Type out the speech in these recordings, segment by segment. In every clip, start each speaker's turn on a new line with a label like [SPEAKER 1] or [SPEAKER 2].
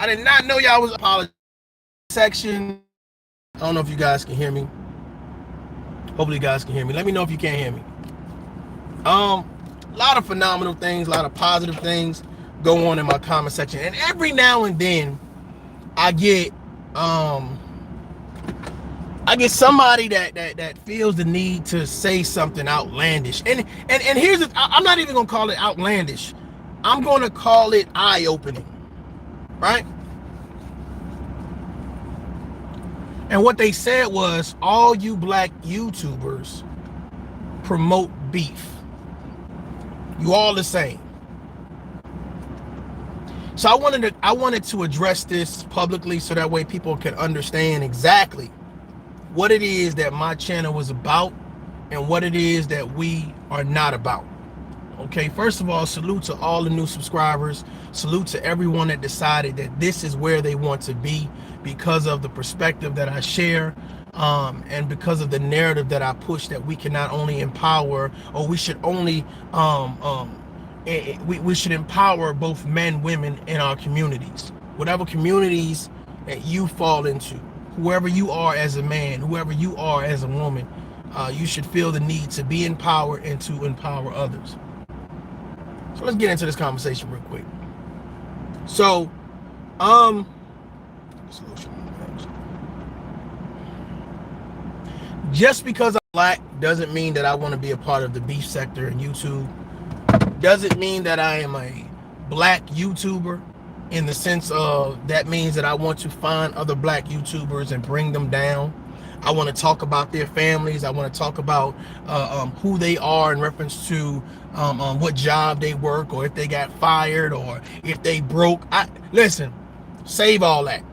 [SPEAKER 1] I did not know y'all was apology section. I don't know if you guys can hear me. Hopefully you guys can hear me. Let me know if you can't hear me. A lot of phenomenal things, a lot of positive things go on in my comment section. And every now and then I get somebody that feels the need to say something outlandish. And here's the, I'm not even gonna call it outlandish. I'm gonna call it eye-opening. Right? And what they said was, all you black YouTubers promote beef. You all the same. So I wanted to address this publicly so that way people can understand exactly what it is that my channel was about and what it is that we are not about. Okay, first of all, salute to all the new subscribers. Salute to everyone that decided that this is where they want to be because of the perspective that I share, and because of the narrative that I push, that we can not only empower, or we should only we should empower both men, women in our communities, whatever communities that you fall into, whoever you are as a man, whoever you are as a woman, you should feel the need to be empowered and to empower others. So let's get into this conversation real quick. So, just because I'm black doesn't mean that I want to be a part of the beef sector in YouTube. Doesn't mean that I am a black YouTuber in the sense of that means that I want to find other black YouTubers and bring them down. I want to talk about their families. I want to talk about who they are in reference to what job they work, or if they got fired, or if they broke. Listen, save all that.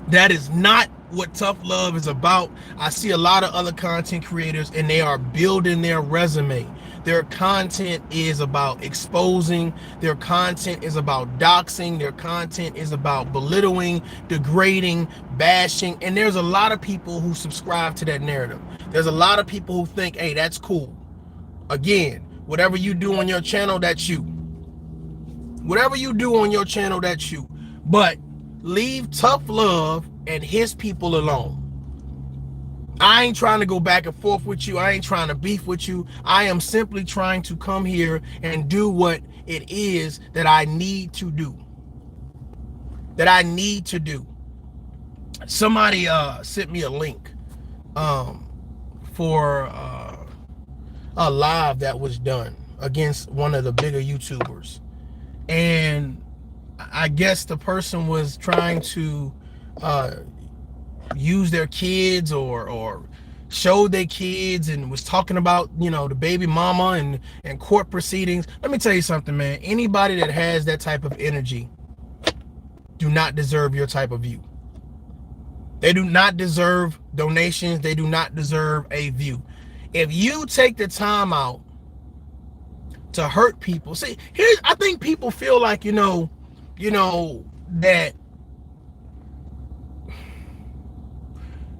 [SPEAKER 1] That is not what ToughLove is about. I see a lot of other content creators and they are building their resume. Their content is about exposing. Their content is about doxing. Their content is about belittling, degrading, bashing. And there's a lot of people who subscribe to that narrative. There's a lot of people who think, hey, that's cool. Again, whatever you do on your channel, that's you. Whatever you do on your channel, that's you. But leave ToughLove and his people alone. I ain't trying to go back and forth with you. I ain't trying to beef with you. I am simply trying to come here and do what it is that I need to do. Somebody sent me a link for a live that was done against one of the bigger YouTubers. And I guess the person was trying to use their kids or show their kids, and was talking about, you know, the baby mama and court proceedings. Let me tell you something, man. Anybody that has that type of energy do not deserve your type of view. They do not deserve donations. They do not deserve a view. If you take the time out to hurt people, see, here's, I think people feel like, you know, that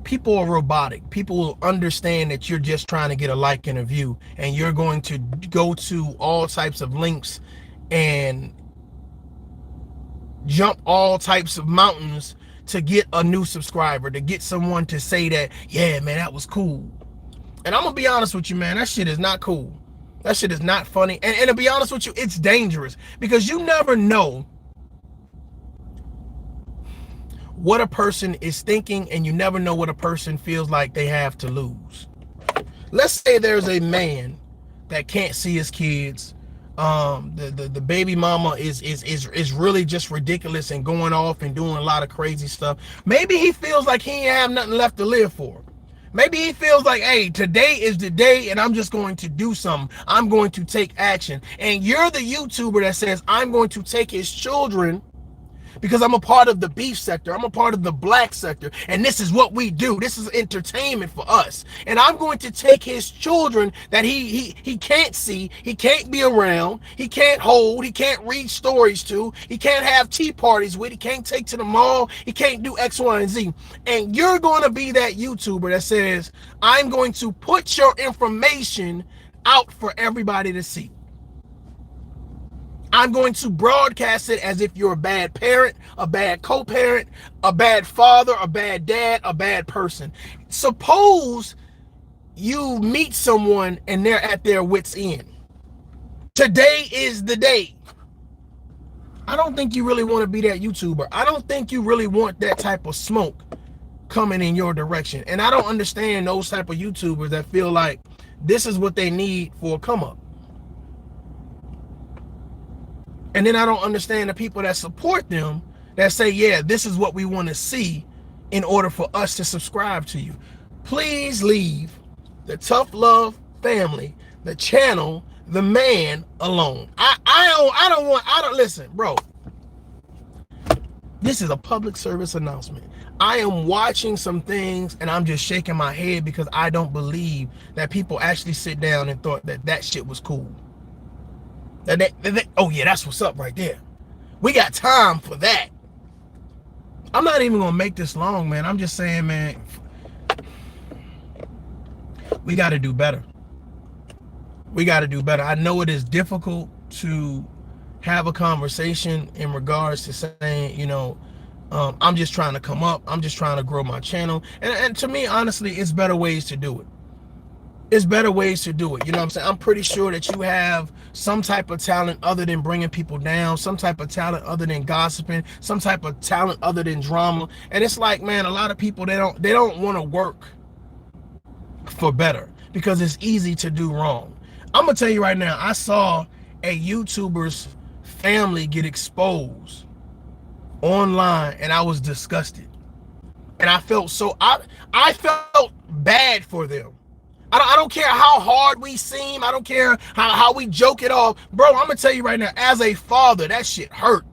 [SPEAKER 1] people are robotic. People will understand that you're just trying to get a like and a view, and you're going to go to all types of links and jump all types of mountains to get a new subscriber, to get someone to say that, yeah, man, that was cool. And I'm gonna be honest with you, man, that shit is not cool. That shit is not funny. And to be honest with you, it's dangerous, because you never know what a person is thinking, and you never know what a person feels like they have to lose. Let's say there's a man that can't see his kids. The baby mama is really just ridiculous and going off and doing a lot of crazy stuff. Maybe he feels like he ain't have nothing left to live for. Maybe he feels like, hey, today is the day and I'm just going to do something. I'm going to take action. And you're the YouTuber that says, I'm going to take his children because I'm a part of the beef sector. I'm a part of the black sector. And this is what we do. This is entertainment for us. And I'm going to take his children that he can't see, he can't be around, he can't hold, he can't read stories to, he can't have tea parties with, he can't take to the mall, he can't do X, Y, and Z. And you're going to be that YouTuber that says, I'm going to put your information out for everybody to see. I'm going to broadcast it as if you're a bad parent, a bad co-parent, a bad father, a bad dad, a bad person. Suppose you meet someone and they're at their wit's end. Today is the day. I don't think you really want to be that YouTuber. I don't think you really want that type of smoke coming in your direction. And I don't understand those type of YouTubers that feel like this is what they need for a come up. And then I don't understand the people that support them that say, yeah, this is what we want to see in order for us to subscribe to you. Please leave the ToughLove family, the channel, the man alone. I don't listen, bro. This is a public service announcement. I am watching some things and I'm just shaking my head because I don't believe that people actually sit down and thought that that shit was cool. Oh yeah, that's what's up right there. We got time for that. I'm not even gonna make this long, man. I'm just saying, man, we got to do better. We got to do better. I know it is difficult to have a conversation in regards to saying, you know, I'm just trying to come up. I'm just trying to grow my channel. And to me, honestly, it's better ways to do it. It's better ways to do it. You know what I'm saying? I'm pretty sure that you have some type of talent other than bringing people down, some type of talent other than gossiping, some type of talent other than drama. And it's like, man, a lot of people, they don't want to work for better because it's easy to do wrong. I'm gonna tell you right now, I saw a YouTuber's family get exposed online and I was disgusted. And I felt so, I felt bad for them. I don't care how hard we seem. I don't care how we joke it off. Bro, I'm gonna tell you right now, as a father, that shit hurt.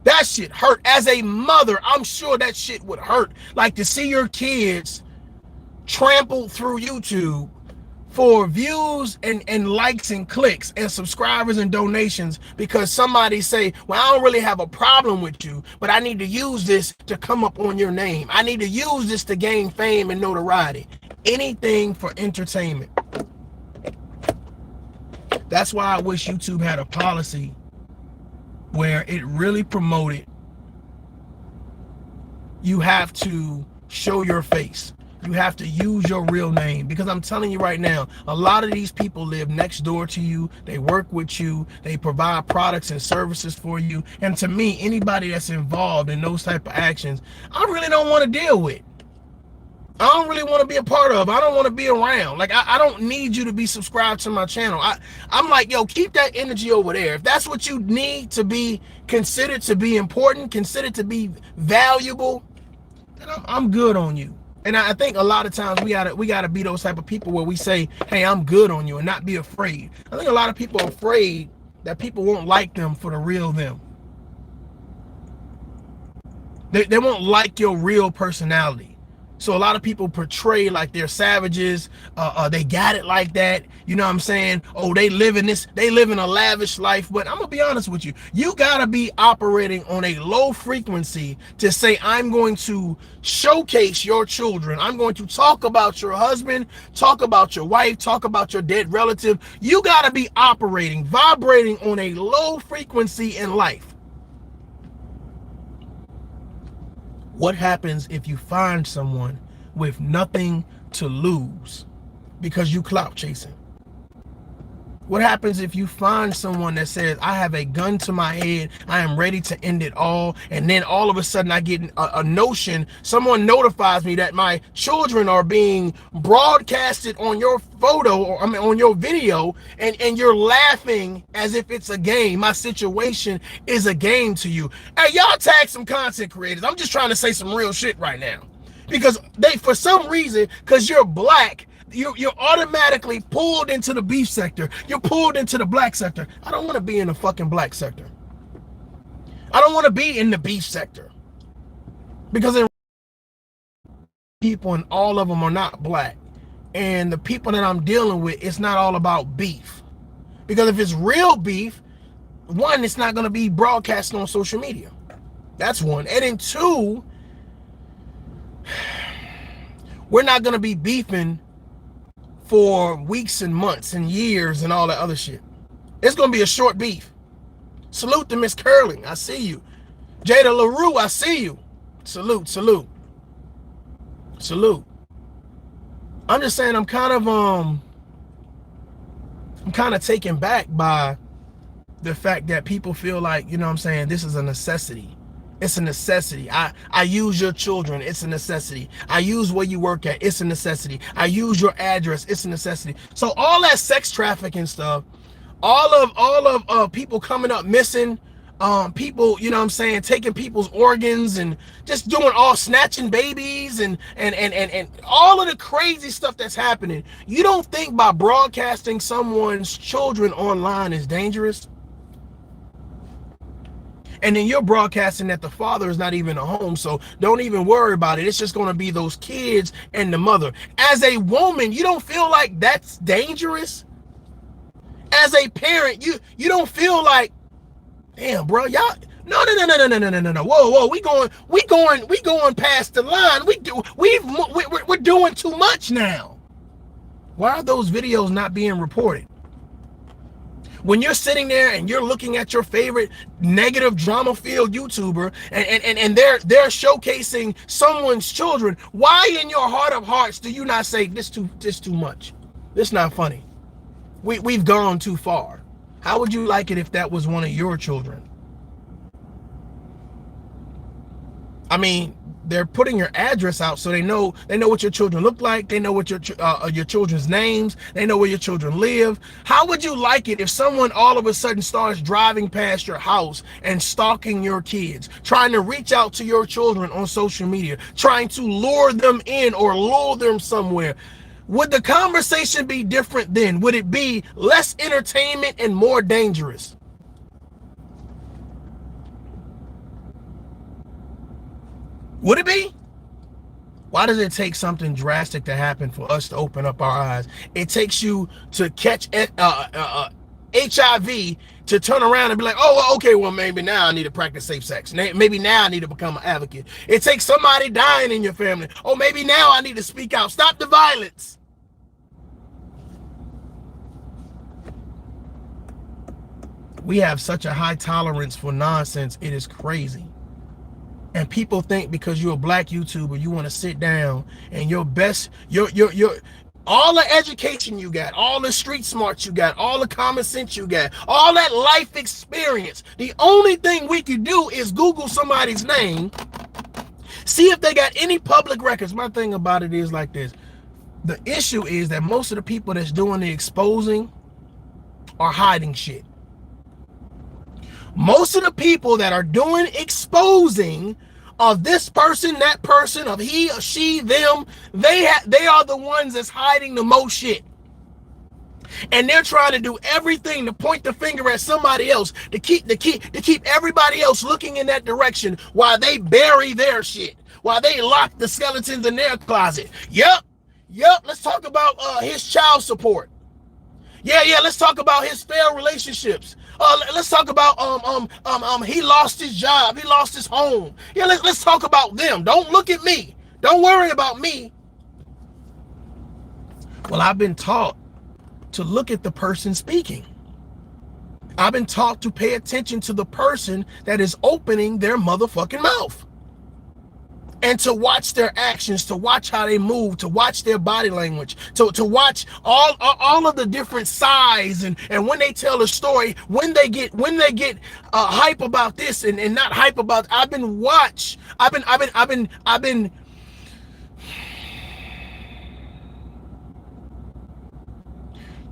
[SPEAKER 1] That shit hurt. As a mother, I'm sure that shit would hurt. Like to see your kids trampled through YouTube for views and likes and clicks and subscribers and donations because somebody say, well, I don't really have a problem with you, but I need to use this to come up on your name. I need to use this to gain fame and notoriety. Anything for entertainment. That's why I wish YouTube had a policy where it really promoted you have to show your face. You have to use your real name, because I'm telling you right now, a lot of these people live next door to you. They work with you. They provide products and services for you. And to me, anybody that's involved in those type of actions, I really don't want to deal with. I don't really want to be a part of. I don't want to be around. Like, I don't need you to be subscribed to my channel. I'm like, yo, keep that energy over there. If that's what you need to be considered to be important, considered to be valuable, then I'm good on you. And I think a lot of times we gotta be those type of people where we say, hey, I'm good on you, and not be afraid. I think a lot of people are afraid that people won't like them for the real them. They won't like your real personality. So a lot of people portray like they're savages. They got it like that. You know what I'm saying? Oh, they live in a lavish life. But I'm gonna be honest with you. You gotta be operating on a low frequency to say, I'm going to showcase your children. I'm going to talk about your husband, talk about your wife, talk about your dead relative. You gotta be vibrating on a low frequency in life. What happens if you find someone with nothing to lose because you clout chasing? What happens if you find someone that says, I have a gun to my head, I am ready to end it all, and then all of a sudden I get a notion, someone notifies me that my children are being broadcasted on your photo, or I mean on your video, and you're laughing as if it's a game. My situation is a game to you. Hey, y'all tag some content creators. I'm just trying to say some real shit right now. Because for some reason, because you're black, you're automatically pulled into the beef sector. You're pulled into the black sector. I don't want to be in the fucking black sector. I don't want to be in the beef sector. Because people, and all of them are not black. And the people that I'm dealing with, it's not all about beef. Because if it's real beef, one, it's not going to be broadcasted on social media. That's one. And then two, we're not going to be beefing for weeks and months and years and all that other shit. It's going to be a short beef. Salute to Miss Curling. I see you. Jada LaRue, I see you. Salute, salute. Salute. I'm just saying I'm kind of taken back by the fact that people feel like, you know what I'm saying, this is a necessity. It's a necessity. I use your children. It's a necessity. I use where you work at. It's a necessity. I use your address. It's a necessity. So all that sex trafficking stuff, all of people coming up missing, people, you know what I'm saying, taking people's organs and just doing all snatching babies and all of the crazy stuff that's happening. You don't think by broadcasting someone's children online is dangerous? And then you're broadcasting that the father is not even at home, so don't even worry about it. It's just going to be those kids and the mother. As a woman, you don't feel like that's dangerous? As a parent, you don't feel like, damn, bro, y'all, no, whoa, we going past the line. We're doing too much now. Why are those videos not being reported? When you're sitting there and you're looking at your favorite negative drama-filled YouTuber and they're showcasing someone's children, why in your heart of hearts do you not say this too much? This not funny. We've gone too far. How would you like it if that was one of your children? I mean, they're putting your address out so they know what your children look like. They know what your children's names. They know where your children live. How would you like it if someone all of a sudden starts driving past your house and stalking your kids, trying to reach out to your children on social media, trying to lure them in or lure them somewhere? Would the conversation be different then? Would it be less entertainment and more dangerous? Would it be? Why does it take something drastic to happen for us to open up our eyes? It takes you to catch HIV to turn around and be like, oh, okay, well, maybe now I need to practice safe sex. Maybe now I need to become an advocate. It takes somebody dying in your family. Oh, maybe now I need to speak out. Stop the violence. We have such a high tolerance for nonsense. It is crazy. And people think because you're a black YouTuber, you want to sit down and your all the education you got, all the street smarts you got, all the common sense you got, all that life experience, the only thing we can do is Google somebody's name, see if they got any public records. My thing about it is like this. The issue is that most of the people that's doing the exposing are hiding shit. Most of the people that are doing exposing of this person, that person, of he or she, them, they are the ones that's hiding the most shit. And they're trying to do everything to point the finger at somebody else, to keep everybody else looking in that direction while they bury their shit, while they lock the skeletons in their closet. Yep, let's talk about his child support. Yeah, let's talk about his failed relationships. Let's talk about he lost his job, he lost his home. Yeah, let's talk about them. Don't look at me. Don't worry about me. Well, I've been taught to look at the person speaking. I've been taught to pay attention to the person that is opening their motherfucking mouth. And to watch their actions, to watch how they move, to watch their body language, to watch all of the different sides, and when they tell a story, when they get hype about this and not hype about. I've been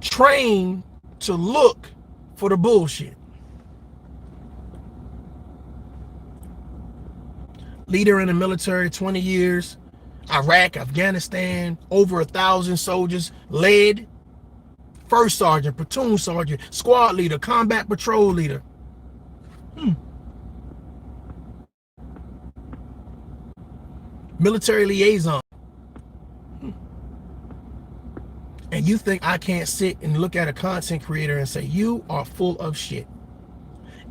[SPEAKER 1] trained to look for the bullshit. Leader in the military, 20 years, Iraq, Afghanistan, over 1,000 soldiers, led, first sergeant, platoon sergeant, squad leader, combat patrol leader. Military liaison. And you think I can't sit and look at a content creator and say, you are full of shit.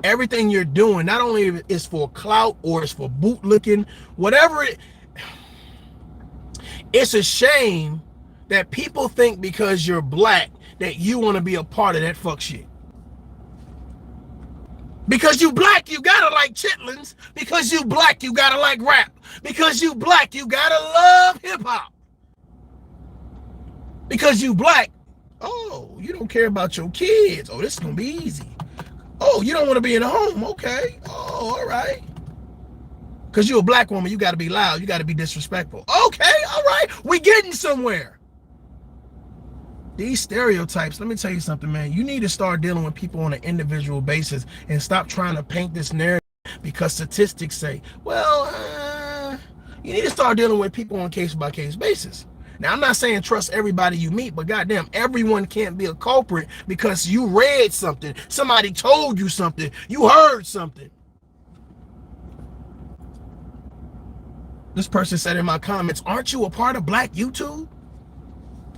[SPEAKER 1] Everything you're doing, not only is for clout or it's for bootlicking, whatever it's a shame that people think because you're black that you want to be a part of that fuck shit. Because you black, you gotta like chitlins. Because you black, you gotta like rap. Because you black, you gotta love hip-hop. Because you black, oh, you don't care about your kids. Oh, this is gonna be easy. Oh, you don't want to be in the home. Okay. Oh, all right. Because you're a black woman, you got to be loud. You got to be disrespectful. Okay, all right. We getting somewhere. These stereotypes, let me tell you something, man. You need to start dealing with people on an individual basis and stop trying to paint this narrative because statistics say, well, you need to start dealing with people on a case-by-case basis. Now, I'm not saying trust everybody you meet, but goddamn, everyone can't be a culprit because you read something, somebody told you something, you heard something. This person said in my comments, aren't you a part of Black YouTube?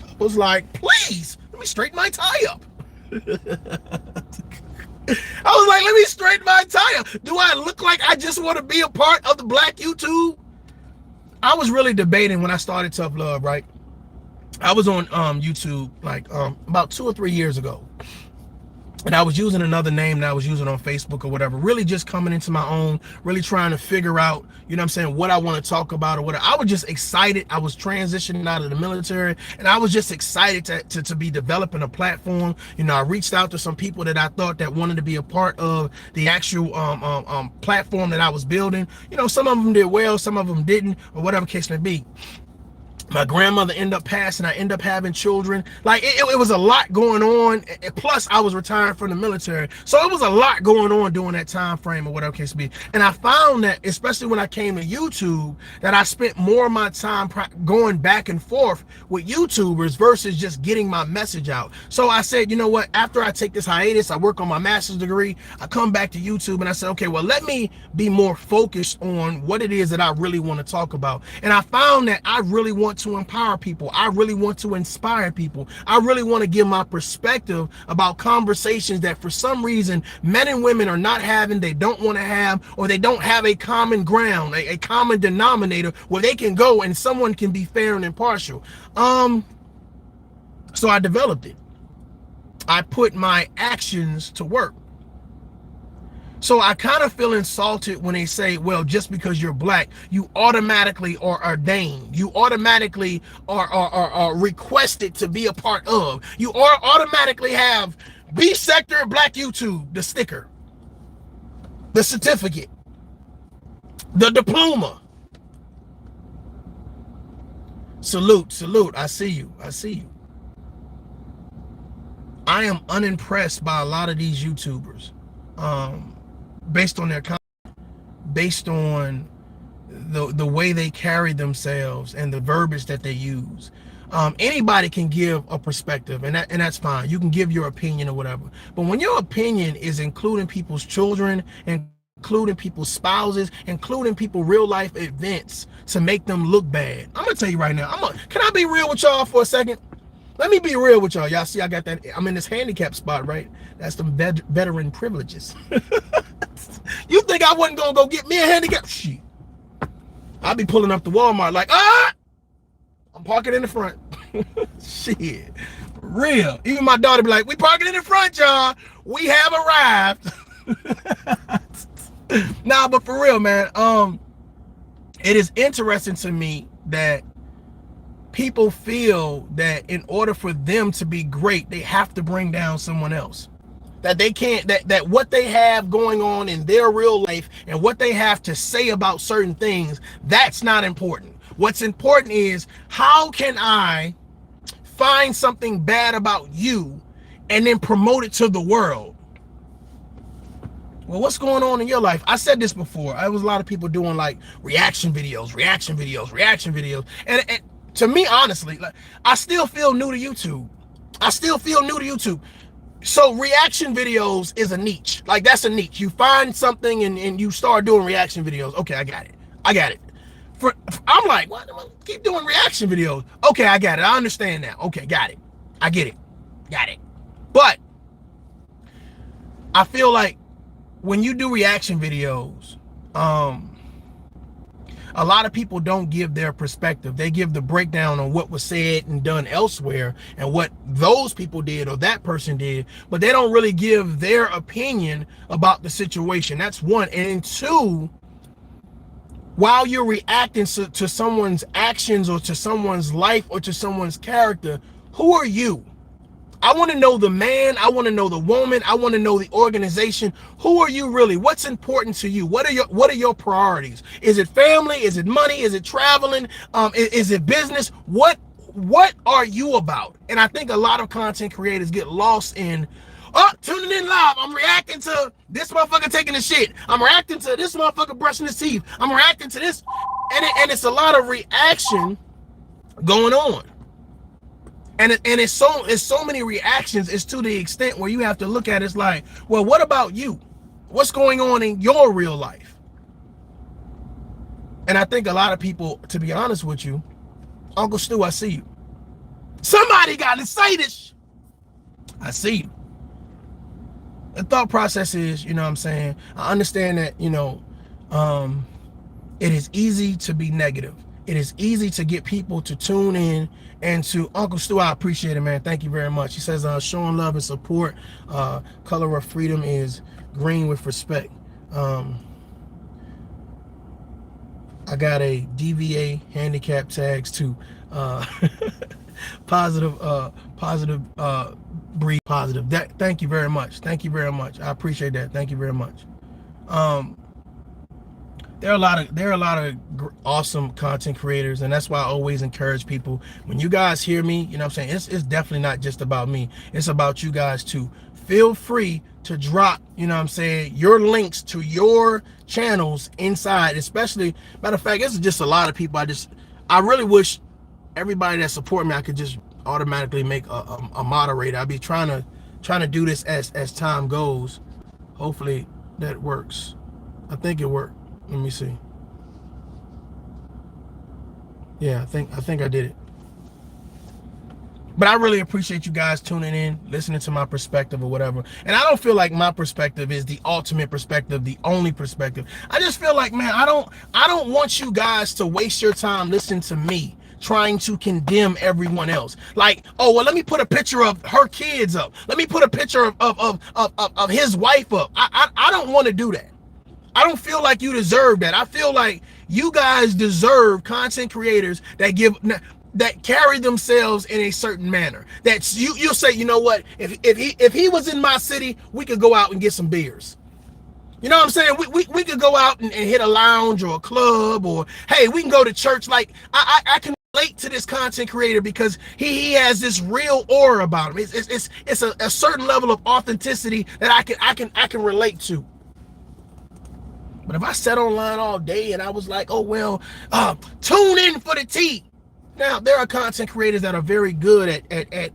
[SPEAKER 1] I was like, please, let me straighten my tie up. I was like, let me straighten my tie up. Do I look like I just want to be a part of the Black YouTube? I was really debating when I started ToughLove, right? I was on YouTube like about 2 or 3 years ago. And I was using another name that I was using on Facebook or whatever, really just coming into my own, really trying to figure out, you know what I'm saying, what I want to talk about or whatever. I was just excited. I was transitioning out of the military and I was just excited to be developing a platform. You know, I reached out to some people that I thought that wanted to be a part of the actual platform that I was building. You know, some of them did well, some of them didn't, or whatever case may be. My grandmother ended up passing. I ended up having children. Like it was a lot going on. Plus, I was retired from the military, so it was a lot going on during that time frame or whatever case be. And I found that, especially when I came to YouTube, that I spent more of my time going back and forth with YouTubers versus just getting my message out. So I said, you know what? After I take this hiatus, I work on my master's degree. I come back to YouTube and I said, okay, well, let me be more focused on what it is that I really want to talk about. And I found that I really want to empower people. I really want to inspire people. I really want to give my perspective about conversations that for some reason men and women are not having, they don't want to have, or they don't have a common ground, a common denominator where they can go and someone can be fair and impartial. So I developed it. I put my actions to work. So I kind of feel insulted when they say, well, just because you're black, you automatically are ordained. You automatically are requested to be a part of. You automatically have B sector Black YouTube, the sticker, the certificate, the diploma. Salute, salute. I see you. I see you. I am unimpressed by a lot of these YouTubers. Based on their content, based on the way they carry themselves and the verbiage that they use. Anybody can give a perspective, and that's fine. You can give your opinion or whatever. But when your opinion is including people's children, including people's spouses, including people real life events to make them look bad, I'm gonna tell you right now. Can I be real with y'all for a second? Let me be real with y'all. Y'all see I got that. I'm in this handicap spot, right? That's some veteran privileges. You think I wasn't gonna go get me a handicap? Shit. I'll be pulling up the Walmart like, I'm parking in the front. Shit. Real. Even my daughter be like, we parking in the front, y'all. We have arrived. Nah, but for real, man. It is interesting to me that people feel that in order for them to be great, they have to bring down someone else. That they can't, that what they have going on in their real life and what they have to say about certain things, that's not important. What's important is, how can I find something bad about you and then promote it to the world? Well, what's going on in your life? I said this before. I was a lot of people doing like reaction videos. And to me, honestly, like, I still feel new to YouTube. So reaction videos is a niche. Like, that's a niche. You find something and you start doing reaction videos. Okay, I got it. I'm like, what? Keep doing reaction videos. Okay, I got it. I understand now. Okay, got it. I get it. Got it. But I feel like when you do reaction videos, a lot of people don't give their perspective. They give the breakdown on what was said and done elsewhere and what those people did or that person did, but they don't really give their opinion about the situation. That's one. And two, while you're reacting to someone's actions or to someone's life or to someone's character, who are you? I want to know the man. I want to know the woman. I want to know the organization. Who are you really? What's important to you? What are your priorities? Is it family? Is it money? Is it traveling? Is it business? What are you about? And I think a lot of content creators get lost in, oh, tuning in live, I'm reacting to this motherfucker taking a shit. I'm reacting to this motherfucker brushing his teeth. I'm reacting to this. And it's a lot of reaction going on. And it's so many reactions. It's to the extent where you have to look at it, it's like, well, what about you? What's going on in your real life? And I think a lot of people, to be honest with you, Uncle Stu, I see you. Somebody got to say this. I see you. The thought process is, you know what I'm saying? I understand that, you know, it is easy to be negative. It is easy to get people to tune in and to Uncle Stu. I appreciate it, man. Thank you very much. He says, showing love and support. Color of freedom is green with respect. I got a DVA handicap tags too. Positive, breathe positive. Thank you very much. Thank you very much. I appreciate that. Thank you very much. There are a lot of awesome content creators, and that's why I always encourage people, when you guys hear me, you know what I'm saying, it's definitely not just about me. It's about you guys to feel free to drop, you know what I'm saying, your links to your channels inside, especially, matter of fact, this is just a lot of people. I really wish everybody that support me, I could just automatically make a moderator. I'll be trying to do this as time goes. Hopefully that works. I think it worked. Let me see. Yeah, I think I did it. But I really appreciate you guys tuning in, listening to my perspective or whatever. And I don't feel like my perspective is the ultimate perspective, the only perspective. I just feel like, man, I don't want you guys to waste your time listening to me trying to condemn everyone else. Like, oh, well, let me put a picture of her kids up. Let me put a picture of his wife up. I don't want to do that. I don't feel like you deserve that. I feel like you guys deserve content creators that carry themselves in a certain manner. That you'll say, you know what? If he was in my city, we could go out and get some beers. You know what I'm saying? We could go out and hit a lounge or a club, or hey, we can go to church. Like I can relate to this content creator because he has this real aura about him. It's a certain level of authenticity that I can relate to. But if I sat online all day and I was like, oh, well, tune in for the tea. Now, there are content creators that are very good at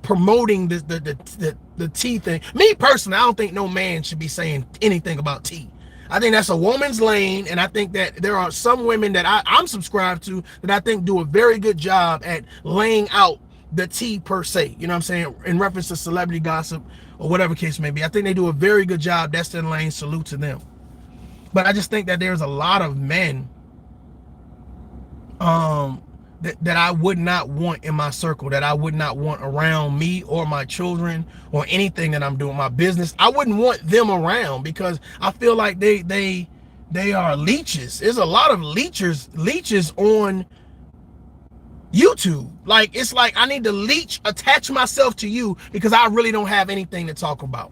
[SPEAKER 1] promoting the tea thing. Me personally, I don't think no man should be saying anything about tea. I think that's a woman's lane, and I think that there are some women that I'm subscribed to that I think do a very good job at laying out the tea per se. You know what I'm saying? In reference to celebrity gossip or whatever case may be. I think they do a very good job. That's their lane. Salute to them. But I just think that there's a lot of men that I would not want in my circle, that I would not want around me or my children or anything that I'm doing, my business. I wouldn't want them around because I feel like they are leeches. There's a lot of leeches on YouTube. Like, it's like I need to attach myself to you because I really don't have anything to talk about.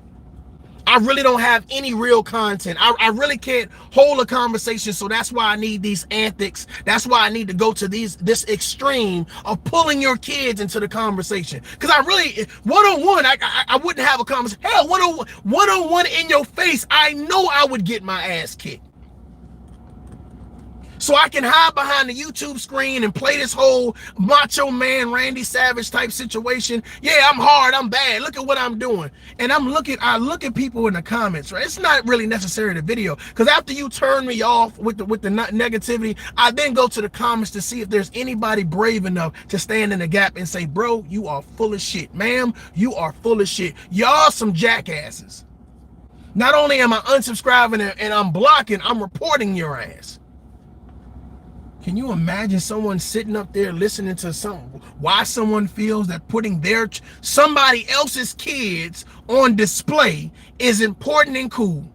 [SPEAKER 1] I really don't have any real content. I really can't hold a conversation. So that's why I need these antics. That's why I need to go to this extreme of pulling your kids into the conversation. Because I really, one-on-one, I wouldn't have a conversation. Hell, one-on-one in your face, I know I would get my ass kicked. So I can hide behind the YouTube screen and play this whole macho man, Randy Savage type situation. Yeah, I'm hard, I'm bad. Look at what I'm doing. And I look at people in the comments, right? It's not really necessary the video. Because after you turn me off with the negativity, I then go to the comments to see if there's anybody brave enough to stand in the gap and say, bro, you are full of shit. Ma'am, you are full of shit. Y'all some jackasses. Not only am I unsubscribing and I'm blocking, I'm reporting your ass. Can you imagine someone sitting up there listening to why someone feels that putting somebody else's kids on display is important and cool?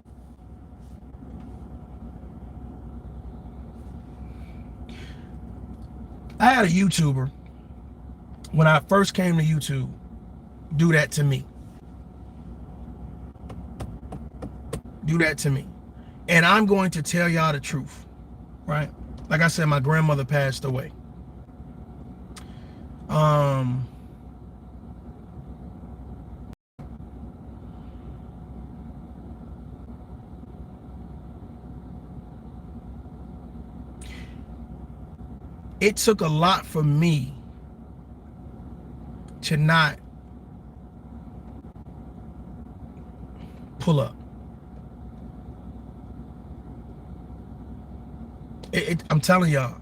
[SPEAKER 1] I had a YouTuber when I first came to YouTube do that to me. Do that to me. And I'm going to tell y'all the truth, right? Like I said, my grandmother passed away. It took a lot for me to not pull up. I'm telling y'all,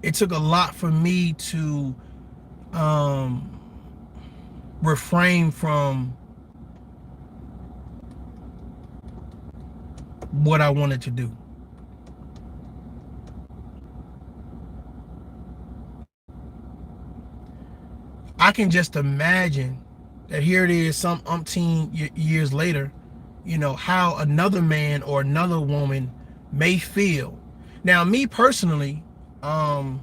[SPEAKER 1] it took a lot for me to refrain from what I wanted to do. I can just imagine that here it is some umpteen years later, you know, how another man or another woman may feel. Now, me personally, I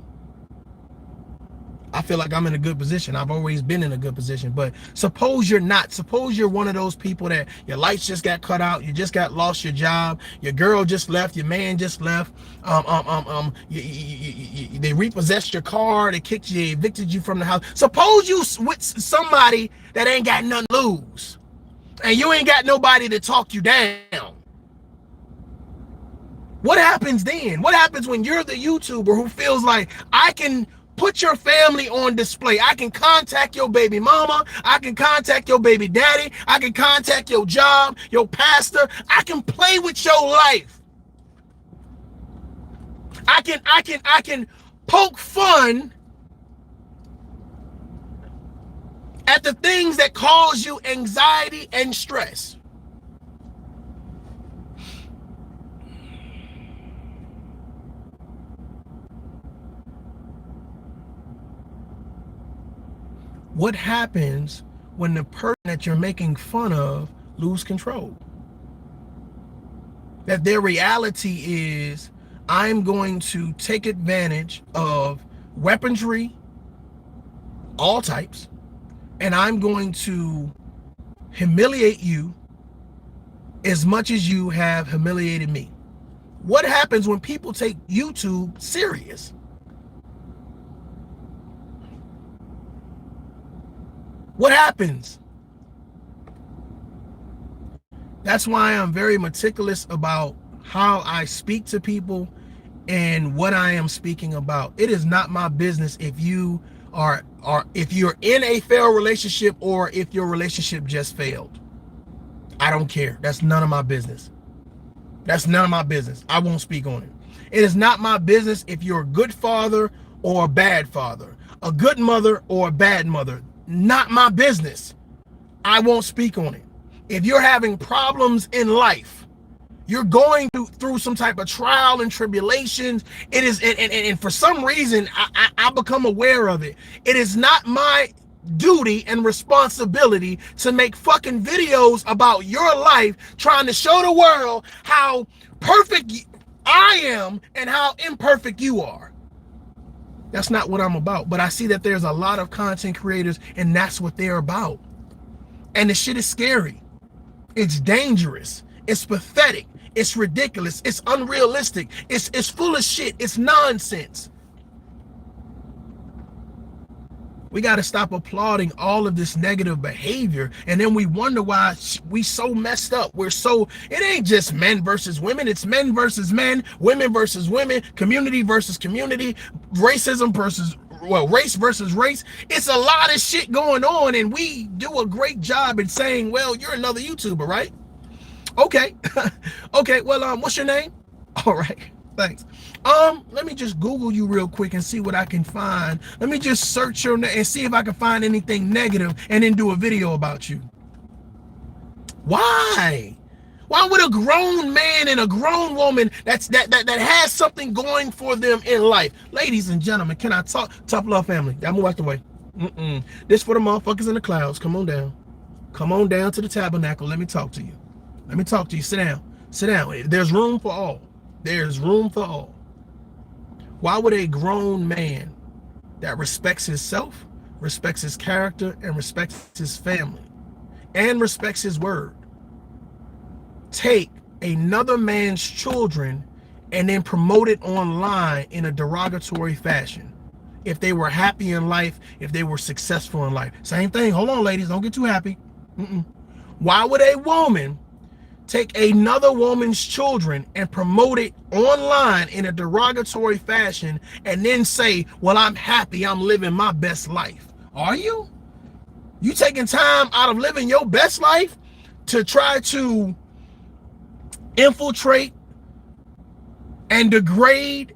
[SPEAKER 1] feel like I'm in a good position. I've always been in a good position. But suppose you're not. Suppose you're one of those people that your lights just got cut out. You just lost your job. Your girl just left. Your man just left. They repossessed your car. They kicked you, evicted you from the house. Suppose you with somebody that ain't got nothing to lose, and you ain't got nobody to talk you down. What happens then? What happens when you're the YouTuber who feels like I can put your family on display? I can contact your baby mama. I can contact your baby daddy. I can contact your job, your pastor. I can play with your life. I can poke fun at the things that cause you anxiety and stress. What happens when the person that you're making fun of lose control? That their reality is, I'm going to take advantage of weaponry, all types, and I'm going to humiliate you as much as you have humiliated me. What happens when people take YouTube serious? What happens? That's why I'm very meticulous about how I speak to people and what I am speaking about. It is not my business if you are if you're in a failed relationship or if your relationship just failed. I don't care. That's none of my business. That's none of my business. I won't speak on it. It is not my business if you're a good father or a bad father, a good mother or a bad mother. Not my business. I won't speak on it. If you're having problems in life, you're going through some type of trial and tribulations, it is, and for some reason, I become aware of it. It is not my duty and responsibility to make fucking videos about your life, trying to show the world how perfect I am and how imperfect you are. That's not what I'm about. But I see that there's a lot of content creators and that's what they're about. And the shit is scary. It's dangerous. It's pathetic. It's ridiculous. It's unrealistic. It's full of shit. It's nonsense. We got to stop applauding all of this negative behavior. And then we wonder why we so messed up. It ain't just men versus women. It's men versus men, women versus women, community versus community, racism versus, race versus race. It's a lot of shit going on. And we do a great job in saying, well, you're another YouTuber, right? Okay. Okay. Well, what's your name? All right. Thanks. Let me just Google you real quick and see what I can find. Let me just search your name and see if I can find anything negative and then do a video about you. Why? Why would a grown man and a grown woman that has something going for them in life? Ladies and gentlemen, can I talk? Tough love family. Y'all move out the way. This for the motherfuckers in the clouds. Come on down. Come on down to the tabernacle. Let me talk to you. Let me talk to you. Sit down. Sit down. There's room for all. There's room for all. Why would a grown man that respects himself, respects his character, and respects his family, and respects his word, take another man's children and then promote it online in a derogatory fashion? If they were happy in life, if they were successful in life. Same thing. Hold on, ladies. Don't get too happy. Why would a woman take another woman's children and promote it online in a derogatory fashion and then say, well, I'm happy, I'm living my best life? Are you? You taking time out of living your best life to try to infiltrate and degrade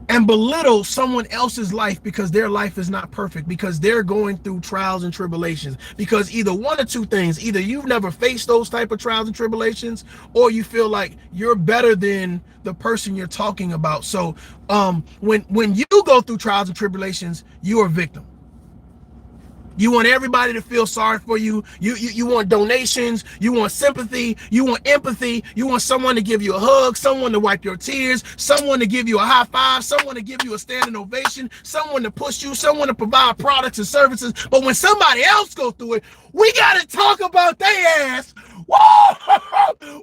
[SPEAKER 1] and belittle someone else's life because their life is not perfect, because they're going through trials and tribulations, because either one or two things: either you've never faced those type of trials and tribulations, or you feel like you're better than the person you're talking about. So when you go through trials and tribulations, you're a victim. You want everybody to feel sorry for you. You want donations. You want sympathy. You want empathy. You want someone to give you a hug, someone to wipe your tears, someone to give you a high five, someone to give you a standing ovation, someone to push you, someone to provide products and services. But when somebody else goes through it, we got to talk about their ass. Whoa!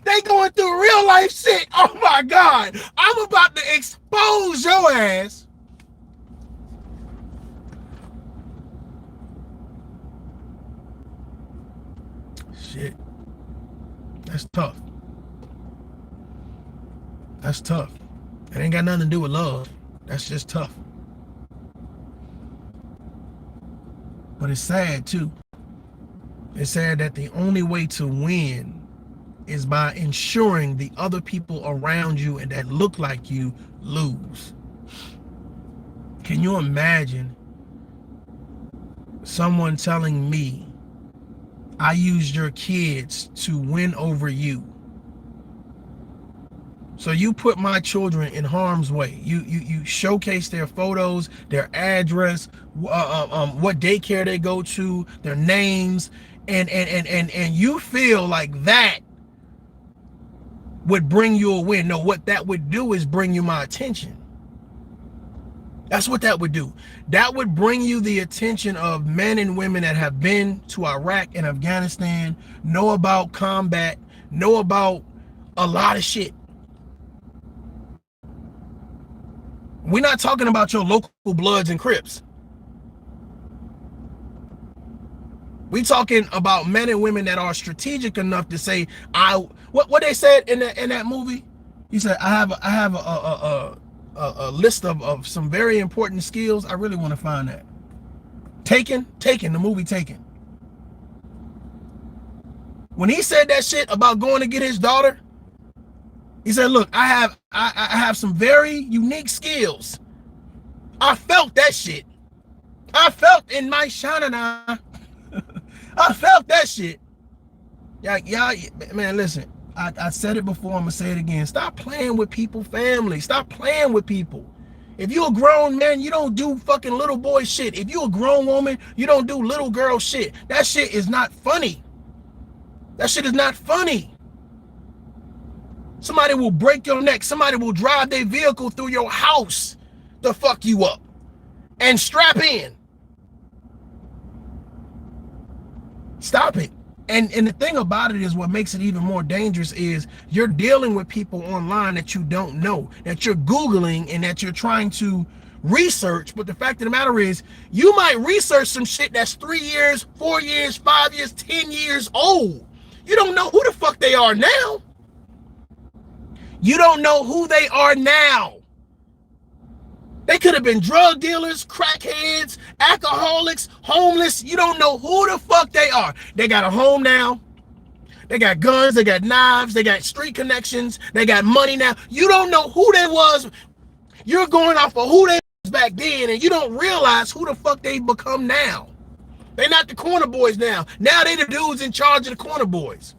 [SPEAKER 1] They going through real life shit. Oh my God. I'm about to expose your ass. Shit. That's tough. That's tough. It ain't got nothing to do with love. That's just tough. But it's sad too. It's sad that the only way to win is by ensuring the other people around you and that look like you lose. Can you imagine someone telling me, I used your kids to win over you? So you put my children in harm's way. You showcase their photos, their address, what daycare they go to, their names, and you feel like that would bring you a win. No, what that would do is bring you my attention. That's what that would do. That would bring you the attention of men and women that have been to Iraq and Afghanistan, know about combat, know about a lot of shit. We're not talking about your local Bloods and Crips. We're talking about men and women that are strategic enough to say, what they said in that movie. He said, I have a list of some very important skills. I really want to find that. Taken, the movie Taken. When he said that shit about going to get his daughter, he said, look, I have some very unique skills. I felt that shit. I felt in my shanana. I felt that shit. Y'all, man, listen. I said it before, I'm gonna say it again. Stop playing with people, family. Stop playing with people. If you're a grown man, you don't do fucking little boy shit. If you're a grown woman, you don't do little girl shit. That shit is not funny. That shit is not funny. Somebody will break your neck. Somebody will drive their vehicle through your house to fuck you up and strap in. Stop it. And the thing about it is, what makes it even more dangerous is you're dealing with people online that you don't know, that you're Googling and that you're trying to research. But the fact of the matter is, you might research some shit that's 3 years, 4 years, 5 years, 10 years old. You don't know who the fuck they are now. You don't know who they are now. They could have been drug dealers, crackheads, alcoholics, homeless. You don't know who the fuck they are. They got a home now. They got guns. They got knives. They got street connections. They got money now. You don't know who they was. You're going off of who they was back then, and you don't realize who the fuck they become now. They're not the corner boys now. Now they the dudes in charge of the corner boys.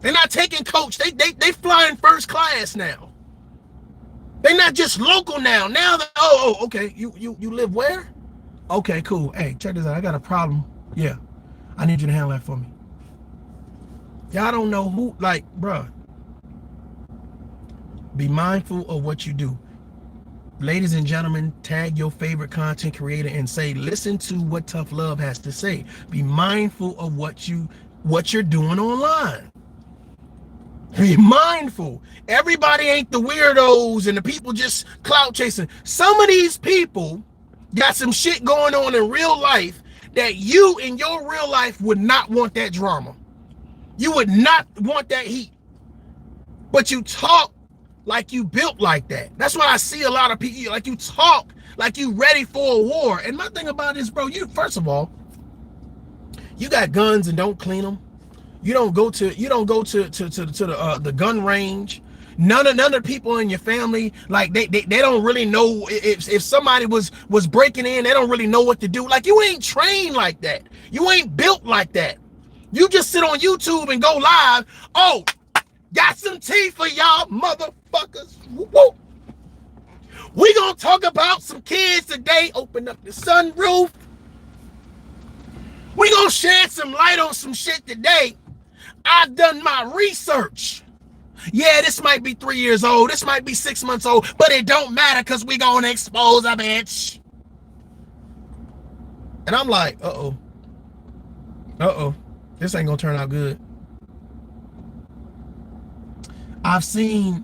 [SPEAKER 1] They're not taking coach. They flying first class now. They're not just local now. Now they, okay. You live where? Okay, cool. Hey, check this out. I got a problem. Yeah, I need you to handle that for me. Y'all don't know who, like, bruh. Be mindful of what you do. Ladies and gentlemen, tag your favorite content creator and say, listen to what ToughLove has to say. Be mindful of what you're doing online. Be mindful. Everybody ain't the weirdos and the people just clout chasing. Some of these people got some shit going on in real life that you in your real life would not want that drama. You would not want that heat. But you talk like you built like that. That's why I see a lot of people, like you talk like you ready for a war. And my thing about this, bro, you, first of all, you got guns and don't clean them. You don't go to the gun range. None of the people in your family, like they don't really know if somebody was breaking in, they don't really know what to do. Like, you ain't trained like that. You ain't built like that. You just sit on YouTube and go live. Oh, got some tea for y'all motherfuckers. Woo. We gonna talk about some kids today. Open up the sunroof. We gonna shed some light on some shit today. I've done my research. Yeah, this might be 3 years old. This might be 6 months old, but it don't matter because we gonna expose a bitch. And I'm like, uh-oh. This ain't gonna turn out good. I've seen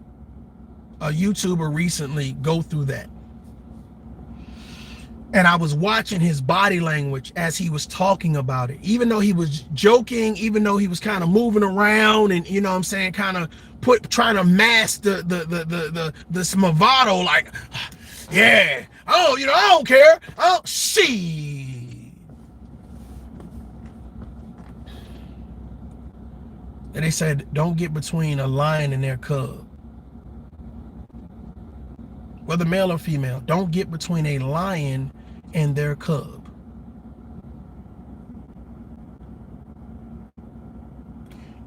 [SPEAKER 1] a YouTuber recently go through that. And I was watching his body language as he was talking about it. Even though he was joking, even though he was kind of moving around and, you know what I'm saying, kind of trying to mask the smavado, like, yeah, oh, you know, I don't care. Oh, she. And they said, don't get between a lion and their cub. Whether male or female, don't get between a lion and their cub.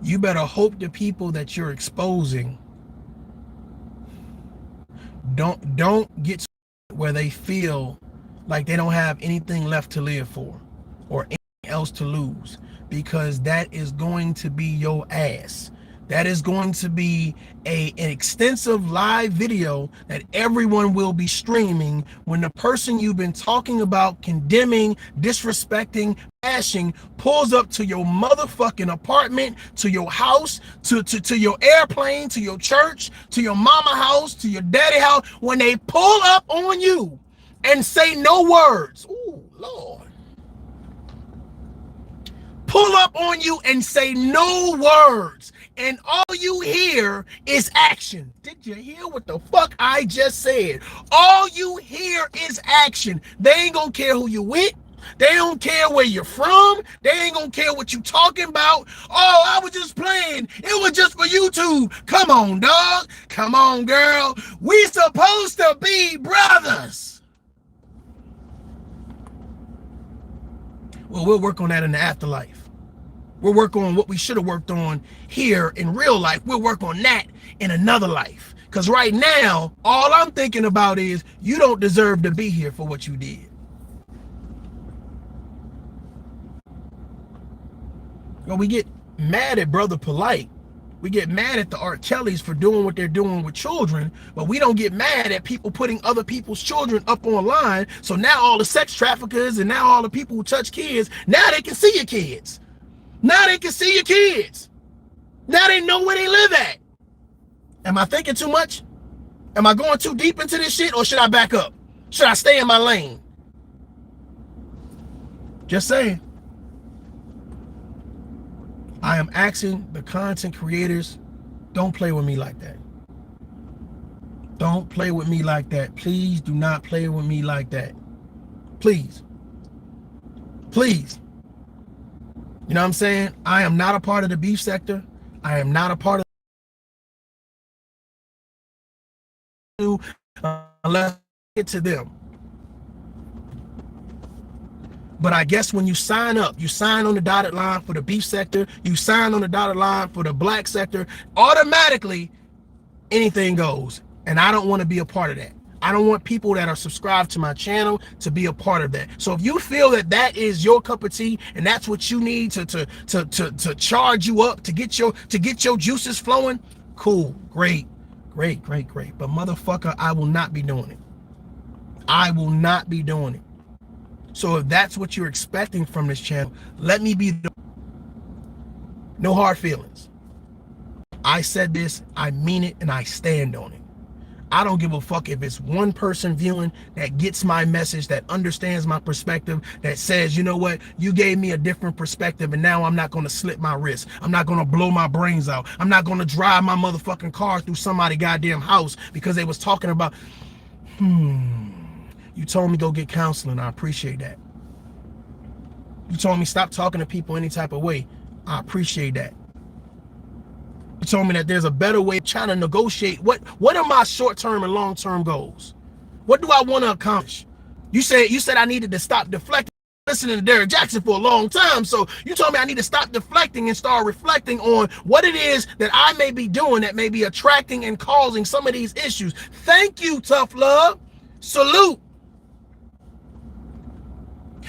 [SPEAKER 1] You better hope the people that you're exposing don't get where they feel like they don't have anything left to live for or anything else to lose, because that is going to be your ass. That is going to be an extensive live video that everyone will be streaming when the person you've been talking about, condemning, disrespecting, bashing, pulls up to your motherfucking apartment, to your house, to your airplane, to your church, to your mama house, to your daddy house. When they pull up on you and say no words, ooh, Lord. Pull up on you and say no words, and all you hear is action. Did you hear what the fuck I just said? All you hear is action. They ain't gonna care who you with. They don't care where you're from. They ain't gonna care what you talking about. Oh, I was just playing. It was just for YouTube. Come on, dog. Come on, girl. We supposed to be brothers. Well, we'll work on that in the afterlife. We'll work on what we should have worked on here in real life. We'll work on that in another life. Because right now, all I'm thinking about is you don't deserve to be here for what you did. Well, we get mad at Brother Polite. We get mad at the R. Kellys for doing what they're doing with children, but we don't get mad at people putting other people's children up online. So now all the sex traffickers and now all the people who touch kids, now they can see your kids. Now they can see your kids. Now they know where they live at. Am I thinking too much? Am I going too deep into this shit, or should I back up? Should I stay in my lane? Just saying. I am asking the content creators, don't play with me like that. Don't play with me like that. Please do not play with me like that. Please. Please. You know what I'm saying? I am not a part of the beef sector. I am not a part of unless I get to them. But I guess when you sign up, you sign on the dotted line for the beef sector, you sign on the dotted line for the black sector, automatically anything goes. And I don't want to be a part of that. I don't want people that are subscribed to my channel to be a part of that. So if you feel that that is your cup of tea and that's what you need to charge you up, to get your juices flowing, cool, great. But motherfucker, I will not be doing it. I will not be doing it. So if that's what you're expecting from this channel, let me be. No hard feelings. I said this, I mean it, and I stand on it. I don't give a fuck if it's one person viewing that gets my message, that understands my perspective, that says, you know what, you gave me a different perspective and now I'm not going to slit my wrist. I'm not going to blow my brains out. I'm not going to drive my motherfucking car through somebody's goddamn house because they was talking about, you told me go get counseling. I appreciate that. You told me stop talking to people any type of way. I appreciate that. You told me that there's a better way of trying to negotiate. What are my short-term and long-term goals? What do I want to accomplish? You said I needed to stop deflecting, listening to Derrick Jaxn for a long time. So you told me I need to stop deflecting and start reflecting on what it is that I may be doing that may be attracting and causing some of these issues. Thank you, ToughLove. Salute.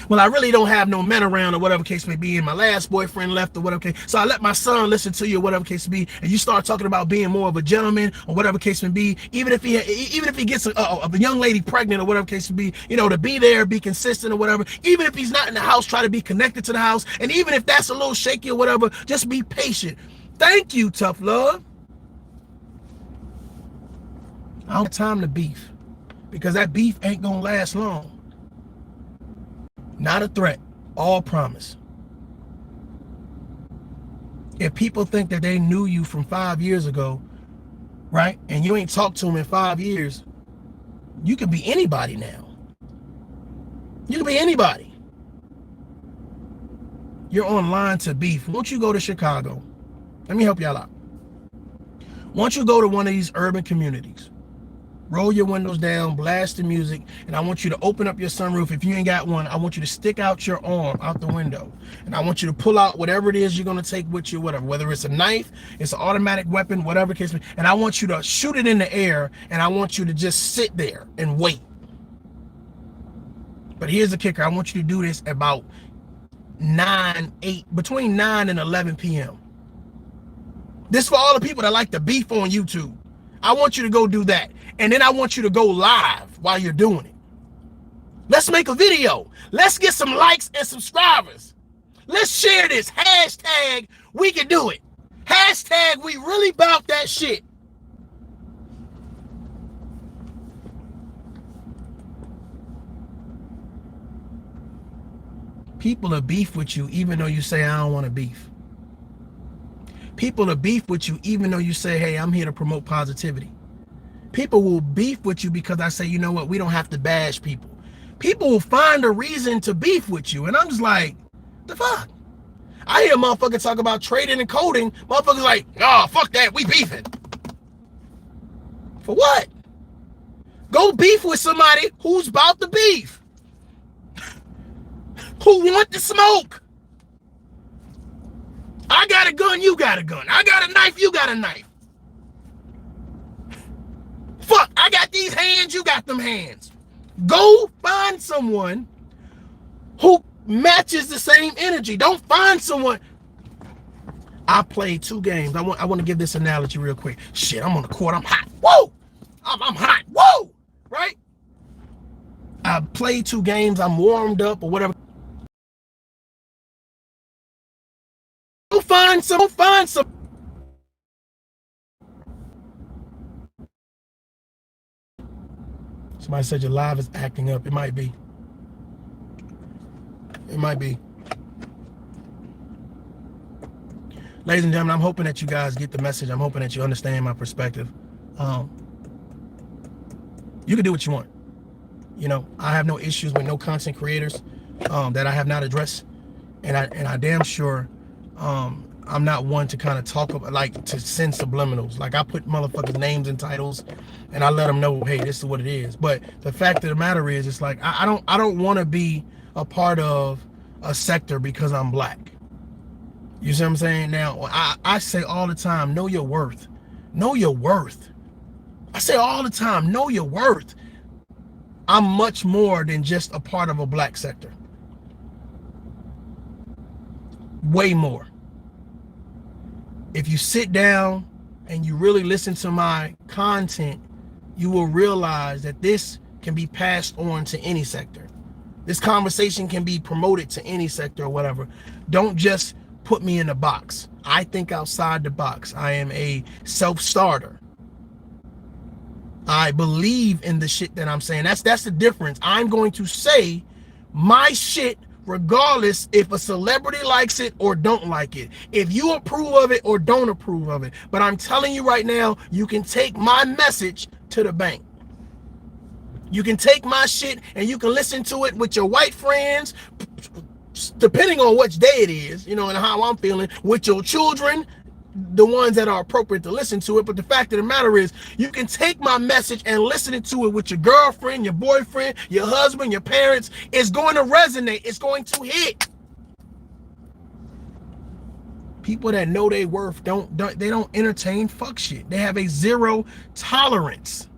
[SPEAKER 1] Well, I really don't have no men around or whatever case may be, and my last boyfriend left or whatever case. So I let my son listen to you or whatever case may be, and you start talking about being more of a gentleman or whatever case may be. Even if he gets a young lady pregnant or whatever case may be, you know, to be there, be consistent or whatever. Even if he's not in the house, try to be connected to the house. And even if that's a little shaky or whatever, just be patient. Thank you, ToughLove. I don't have time to beef because that beef ain't gonna last long. Not a threat, all promise. If people think that they knew you from 5 years ago, right, and you ain't talked to them in 5 years, you can be anybody now. You can be anybody. You're online to beef. Won't you go to Chicago? Let me help y'all out. Won't you go to one of these urban communities? Roll your windows down, blast the music, and I want you to open up your sunroof. If you ain't got one, I want you to stick out your arm out the window. And I want you to pull out whatever it is you're going to take with you, whatever. Whether it's a knife, it's an automatic weapon, whatever the case may be. And I want you to shoot it in the air, and I want you to just sit there and wait. But here's the kicker. I want you to do this about between 9 and 11 p.m. This for all the people that like to beef on YouTube. I want you to go do that. And then I want you to go live while you're doing it. Let's make a video. Let's get some likes and subscribers. Let's share this. Hashtag we can do it. Hashtag we really bout that shit. People are beef with you even though you say I don't want to beef. People are beef with you even though you say, hey, I'm here to promote positivity. People will beef with you because I say, you know what, we don't have to bash people. People will find a reason to beef with you. And I'm just like, the fuck? I hear motherfuckers talk about trading and coding. Motherfuckers like, oh, fuck that, we beefing. For what? Go beef with somebody who's about to beef. Who want the smoke? I got a gun, you got a gun. I got a knife, you got a knife. Fuck, I got these hands, you got them hands. Go find someone who matches the same energy. Don't find someone. I played 2 games. I want to give this analogy real quick. Shit, I'm on the court, I'm hot. Whoa! I'm hot. Whoa! Right? I played 2 games, I'm warmed up or whatever. Go find some. Somebody said your live is acting up. It might be. It might be. Ladies and gentlemen, I'm hoping that you guys get the message. I'm hoping that you understand my perspective. You can do what you want. You know, I have no issues with no content creators that I have not addressed. And I damn sure I'm not one to kind of talk about, like, to send subliminals. Like, I put motherfuckers' names and titles, and I let them know, hey, this is what it is. But the fact of the matter is, it's like I don't want to be a part of a sector because I'm black. You see what I'm saying? Now, I say all the time, know your worth. Know your worth. I say all the time, know your worth. I'm much more than just a part of a black sector. Way more. If you sit down and you really listen to my content, you will realize that this can be passed on to any sector. This conversation can be promoted to any sector or whatever. Don't just put me in a box. I think outside the box. I am a self-starter. I believe in the shit that I'm saying. That's the difference. I'm going to say my shit regardless if a celebrity likes it or don't like it. If you approve of it or don't approve of it. But I'm telling you right now, you can take my message to the bank. You can take my shit and you can listen to it with your white friends, depending on which day it is, you know, and how I'm feeling, with your children, the ones that are appropriate to listen to it. But the fact of the matter is, you can take my message and listen to it with your girlfriend, your boyfriend, your husband, your parents. It's going to resonate. It's going to hit. People that know their worth don't entertain fuck shit. They have a zero tolerance.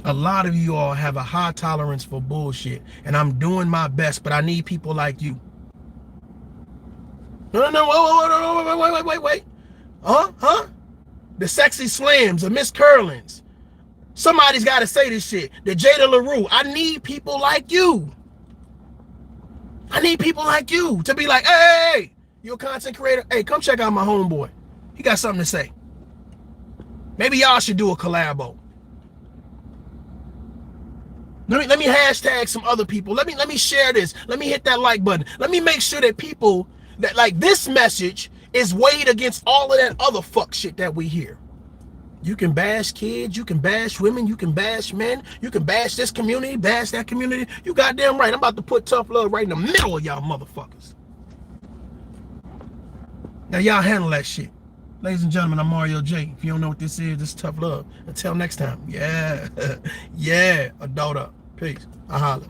[SPEAKER 1] A lot of you all have a high tolerance for bullshit, and I'm doing my best, but I need people like you. No, wait. Huh? The sexy slams, the Miss Curlins. Somebody's got to say this shit. The Jada LaRue. I need people like you. I need people like you to be like, hey, you a content creator? Hey, come check out my homeboy. He got something to say. Maybe y'all should do a collabo. Let me hashtag some other people. Let me share this. Let me hit that like button. Let me make sure that people that like this message is weighed against all of that other fuck shit that we hear. You can bash kids, you can bash women, you can bash men, you can bash this community, bash that community. You goddamn right. I'm about to put tough love right in the middle of y'all motherfuckers. Now y'all handle that shit. Ladies and gentlemen, I'm Mario J. If you don't know what this is tough love. Until next time. Yeah. Yeah. Adult up. Peace. I holla.